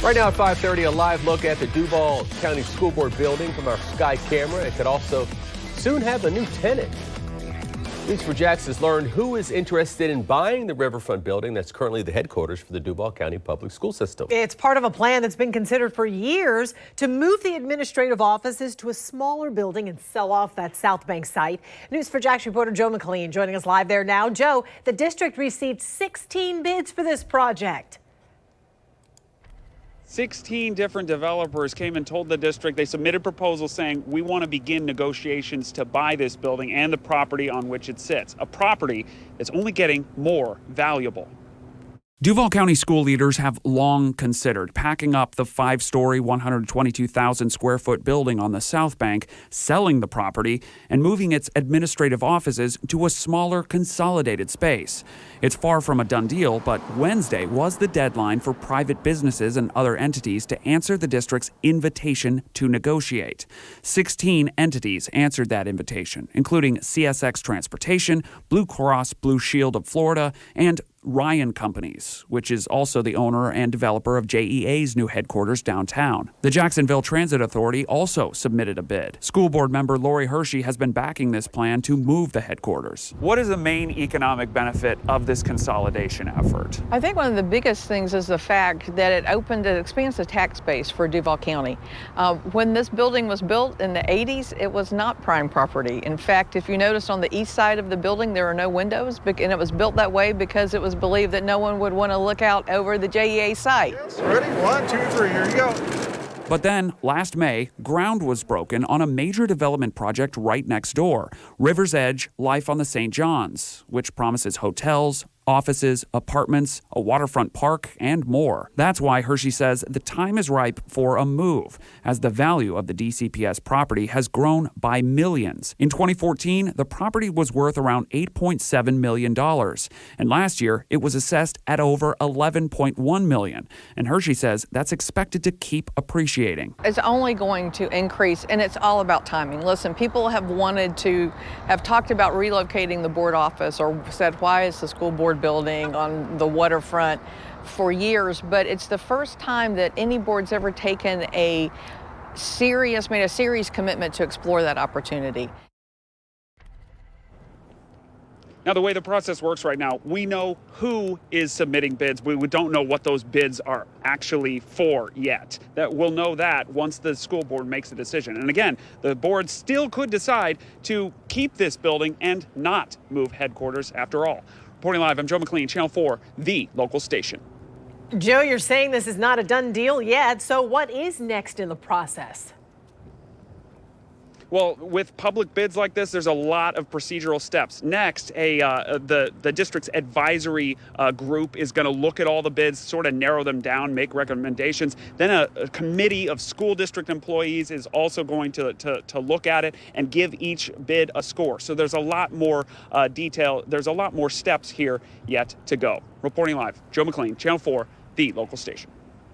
Right now at 5:30, a live look at the Duval County School Board building from our Sky camera. It could also soon have a new tenant. News4Jax has learned who is interested in buying the riverfront building that's currently the headquarters for the Duval County Public School System. It's part of a plan that's been considered for years to move the administrative offices to a smaller building and sell off that Southbank site. News4Jax reporter Joe McLean joining us live there now. Joe, the district received 16 bids for this project. 16 different developers came and told the district they submitted proposals saying we want to begin negotiations to buy this building and the property on which it sits, a property that's only getting more valuable. Duval County school leaders have long considered packing up the 5-story, 122,000 square foot building on the Southbank, selling the property, and moving its administrative offices to a smaller, consolidated space. It's far from a done deal, but Wednesday was the deadline for private businesses and other entities to answer the district's invitation to negotiate. 16 entities answered that invitation, including CSX Transportation, Blue Cross Blue Shield of Florida, and Ryan Companies, which is also the owner and developer of JEA's new headquarters downtown. The Jacksonville Transit Authority also submitted a bid. School board member Lori Hershey has been backing this plan to move the headquarters. What is the main economic benefit of this consolidation effort? I think one of the biggest things is the fact that it expands the tax base for Duval County. When this building was built in the 80s, it was not prime property. In fact, if you notice on the east side of the building, there are no windows, and it was built that way because it was believed that no one would want to look out over the JTA site. Yes, ready? 1, 2, 3, here you go. But then, last May, ground was broken on a major development project right next door, River's Edge Life on the St. John's, which promises hotels, offices, apartments, a waterfront park, and more. That's why Hershey says the time is ripe for a move, as the value of the DCPS property has grown by millions. In 2014, the property was worth around $8.7 million, and last year it was assessed at over $11.1 million. And Hershey says that's expected to keep appreciating. It's only going to increase, and it's all about timing. Listen, people have talked about relocating the board office or said, why is the school board building on the waterfront for years, but it's the first time that any board's ever taken made a serious commitment to explore that opportunity. Now, the way the process works right now, we know who is submitting bids. We don't know what those bids are actually for yet. We'll know that once the school board makes a decision. And again, the board still could decide to keep this building and not move headquarters after all. Reporting live, I'm Joe McLean, Channel 4, the local station. Joe, you're saying this is not a done deal yet, so what is next in the process? Well, with public bids like this, there's a lot of procedural steps. Next, the district's advisory group is going to look at all the bids, sort of narrow them down, make recommendations. Then a committee of school district employees is also going to look at it and give each bid a score. So there's a lot more detail. There's a lot more steps here yet to go. Reporting live, Joe McLean, Channel 4, the local station.